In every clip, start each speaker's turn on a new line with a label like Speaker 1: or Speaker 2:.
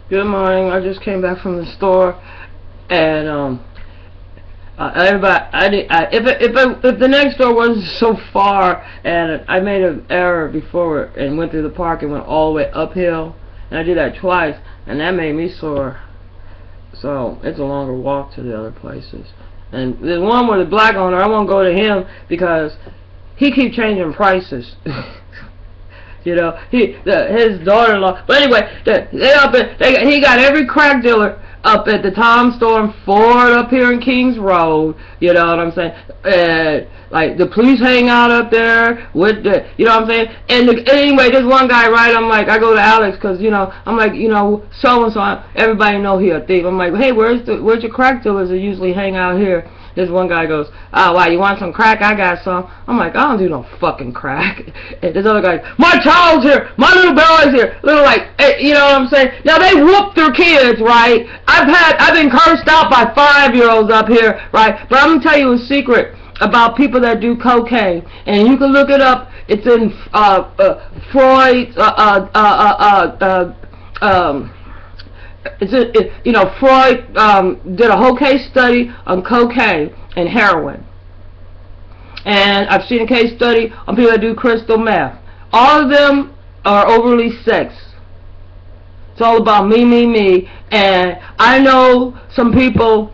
Speaker 1: Good morning. I just came back from the store, and everybody, if the next door wasn't so far, and I made an error before and went through the park and went all the way uphill, and I did that twice, and that made me sore. So it's a longer walk to the other places. And there's one with the black owner. I won't go to him because he keeps changing prices. You know, his daughter-in-law. But anyway, he got every crack dealer up at the Tom Storm Ford up here in Kings Road. You know what I'm saying? Like the police hang out up there with the, you know what I'm saying? And anyway, there's one guy, right? I'm like, I go to Alex because I'm like, so and so. Everybody know he a thief. I'm like, hey, where's your crack dealers that usually hang out here? This one guy goes, oh, why, you want some crack? I got some. I'm like, I don't do no fucking crack. And this other guy, my child's here. My little boy's here. Little like, you know what I'm saying? Now, they whoop their kids, right? I've been cursed out by 5-year-olds up here, right? But I'm going to tell you a secret about people that do cocaine. And you can look it up. It's in Freud's, Freud did a whole case study on cocaine and heroin. And I've seen a case study on people that do crystal meth. All of them are overly sexed. It's all about me, me, me. And I know some people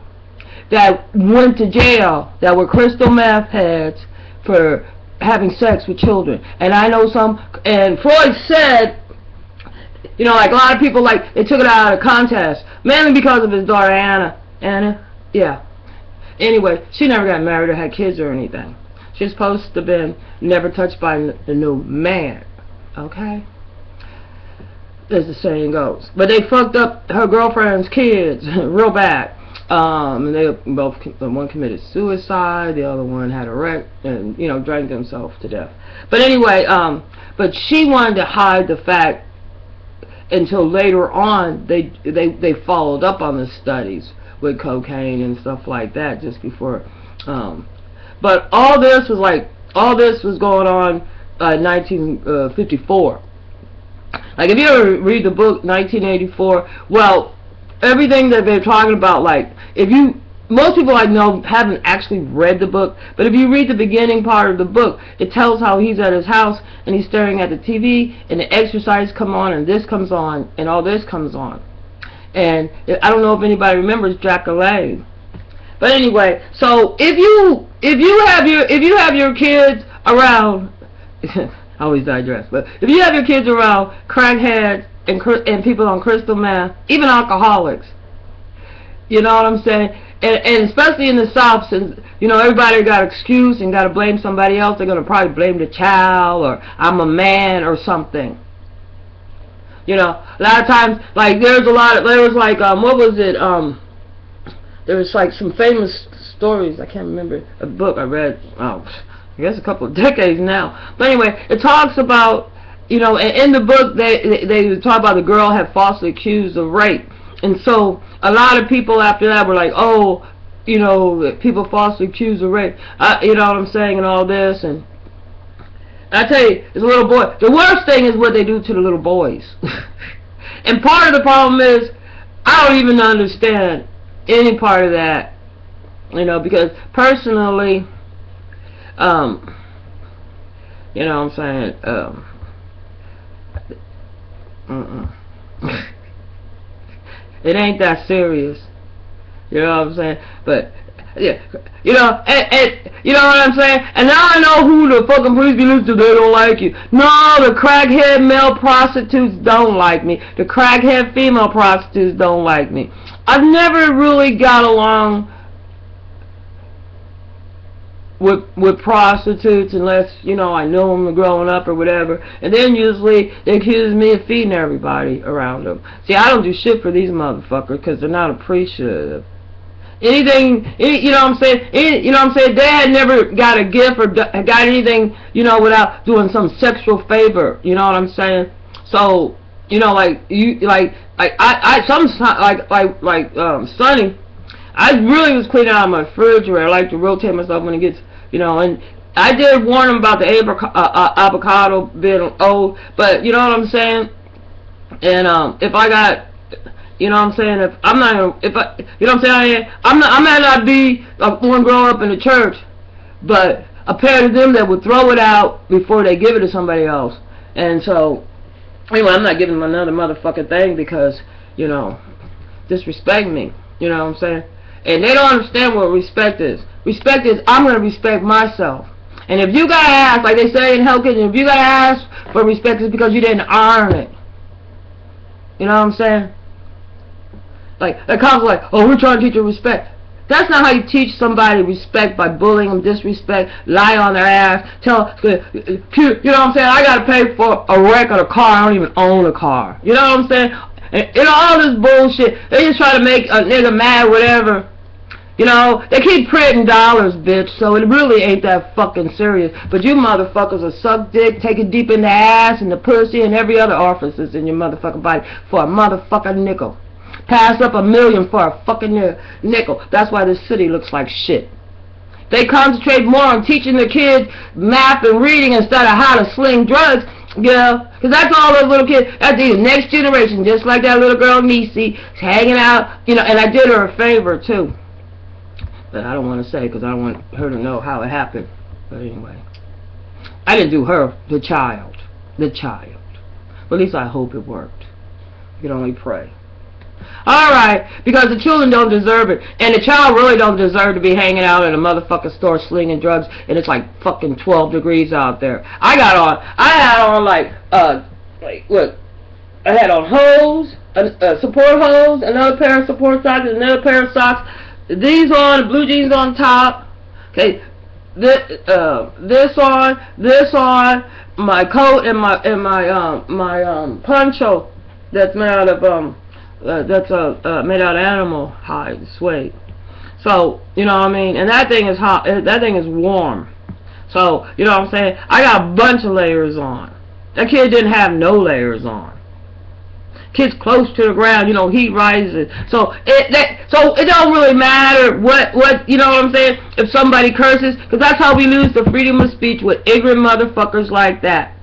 Speaker 1: that went to jail that were crystal meth heads for having sex with children. And I know some, and Freud said, like a lot of people, like, they took it out of the contest, mainly because of his daughter Anna, yeah. Anyway, she never got married or had kids or anything. She's supposed to have been never touched by the new man, okay? As the saying goes. But they fucked up her girlfriend's kids real bad. And they both, one committed suicide, the other one had a wreck and, drank themselves to death. But anyway, but she wanted to hide the fact until later on they followed up on the studies with cocaine and stuff like that just before. But all this was going on in 1954. Like if you ever read the book 1984, well, everything that they're talking about, like most people I know haven't actually read the book, but if you read the beginning part of the book, it tells how he's at his house and he's staring at the TV and the exercise come on and this comes on and all this comes on. And I don't know if anybody remembers Jack LaLanne. But anyway, so if you have your kids around I always digress, but if you have your kids around crackheads and people on crystal meth, even alcoholics, you know what I'm saying? And especially in the South, since, everybody got excuse and got to blame somebody else, they're going to probably blame the child or I'm a man or something. A lot of times, like, there was like, what was it, there was like some famous stories, I can't remember, a book I read, I guess a couple of decades now. But anyway, it talks about, and in the book, they talk about the girl had falsely accused of rape. And so a lot of people after that were like, oh, people falsely accused of rape. You know what I'm saying, and all this. And I tell you, it's a little boy. The worst thing is what they do to the little boys. And part of the problem is I don't even understand any part of that. Because personally, you know what I'm saying, it ain't that serious. You know what I'm saying? But, yeah, and you know what I'm saying? And now I know who the fucking police be listening to. They don't like you. No, the crackhead male prostitutes don't like me. The crackhead female prostitutes don't like me. I've never really got along with prostitutes unless, I know them growing up or whatever. And then usually they accuse me of feeding everybody around them. See, I don't do shit for these motherfuckers because they're not appreciative. Anything, you know what I'm saying? Dad never got a gift or got anything, without doing some sexual favor. You know what I'm saying? So, Sonny, I really was cleaning out my refrigerator. I like to rotate myself when it gets, and I did warn him about the avocado being old, but you know what I'm saying? And if I got You know what I'm saying? If I'm not, if I, you know what I'm saying? I might not be one growing up in the church, but a pair of them that would throw it out before they give it to somebody else. And so, anyway, I'm not giving them another motherfucking thing because, you know, disrespect me. You know what I'm saying? And they don't understand what respect is. Respect is, I'm going to respect myself. And if you got to ask, like they say in Hell Kitchen, if you got to ask for respect, it's because you didn't earn it. You know what I'm saying? Like, the cops like, oh, we're trying to teach you respect. That's not how you teach somebody respect, by bullying them, disrespect, lie on their ass, tell, you know what I'm saying? I gotta pay for a wreck on a car, I don't even own a car. You know what I'm saying? And, you know, all this bullshit, they just try to make a nigga mad, whatever. You know, they keep printing dollars, bitch, so it really ain't that fucking serious. But you motherfuckers will suck dick, take it deep in the ass and the pussy and every other orifice in your motherfucking body for a motherfucking nickel. Pass up $1 million for a fucking nickel. That's why this city looks like shit. They concentrate more on teaching the kids math and reading instead of how to sling drugs. Yeah, because that's all those little kids. That's the next generation, just like that little girl Niecy, hanging out. You know, and I did her a favor too. But I don't want to say because I don't want her to know how it happened. But anyway, I didn't do her, the child. The child. But at least I hope it worked. You can only pray. Alright, because the children don't deserve it. And the child really don't deserve to be hanging out in a motherfucking store slinging drugs and it's like fucking 12 degrees out there. I had on like what? I had on hose, support hose, another pair of support socks, another pair of socks. These on, blue jeans on top. Okay, this on, my coat and my poncho that's made out of made out of animal hide, suede. So, you know what I mean? And that thing is hot. That thing is warm. So, you know what I'm saying? I got a bunch of layers on. That kid didn't have no layers on. Kid's close to the ground, you know, heat rises. So it don't really matter what you know what I'm saying? If somebody curses, because that's how we lose the freedom of speech with ignorant motherfuckers like that.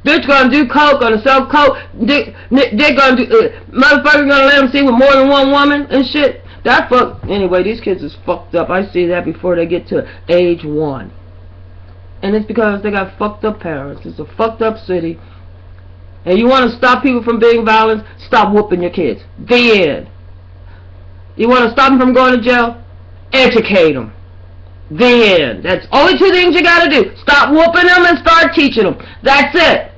Speaker 1: Bitch gonna do coke, gonna sell coke. Dick gonna do motherfuckers gonna let them see with more than one woman and shit. That fuck. Anyway, these kids is fucked up. I see that before they get to age 1, and it's because they got fucked up parents. It's a fucked up city, and you want to stop people from being violent? Stop whooping your kids. The end. You want to stop them from going to jail? Educate them. The end. That's only 2 things you gotta do. Stop whooping them and start teaching them. That's it.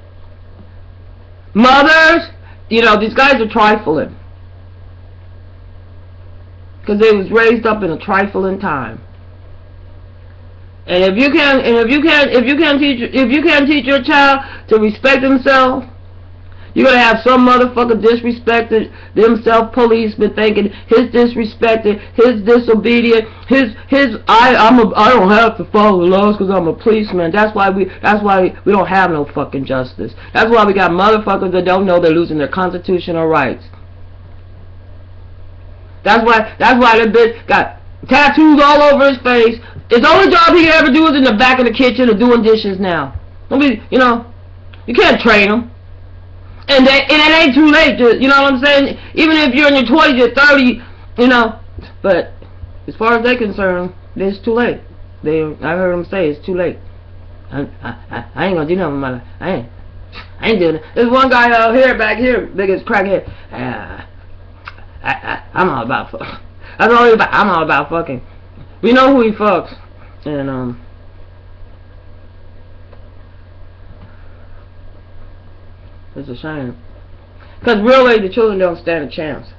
Speaker 1: Mothers, you know, these guys are trifling. Because they was raised up in a trifling time. And if you can't teach your child to respect himself, you're gonna have some motherfucker disrespected themselves, policeman thinking his disrespected, his disobedient, I don't have to follow the laws because I'm a policeman. That's why we don't have no fucking justice. That's why we got motherfuckers that don't know they're losing their constitutional rights. That's why that bitch got tattoos all over his face. His only job he can ever do is in the back of the kitchen or doing dishes now. You know, you can't train him. And it ain't too late to, you know what I'm saying? Even if you're in your 20s or 30, you know. But as far as they're concerned, it's too late. I heard them say it's too late. I ain't gonna do nothing with my life. I ain't doing it. There's one guy out here, back here, big as crackhead. I'm all about fucking. I'm all about fucking. We know who he fucks. And it's a shame. Because really, the children don't stand a chance.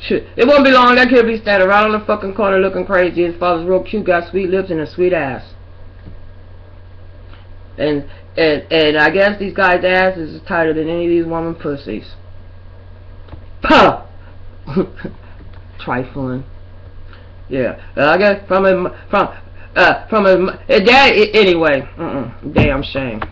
Speaker 1: Shit. It won't be long, that kid be standing right on the fucking corner looking crazy. His father's real cute, got sweet lips and a sweet ass. And I guess these guys' asses is tighter than any of these women pussies. Puh! Trifling. Yeah. I guess from a dad, anyway. Damn shame.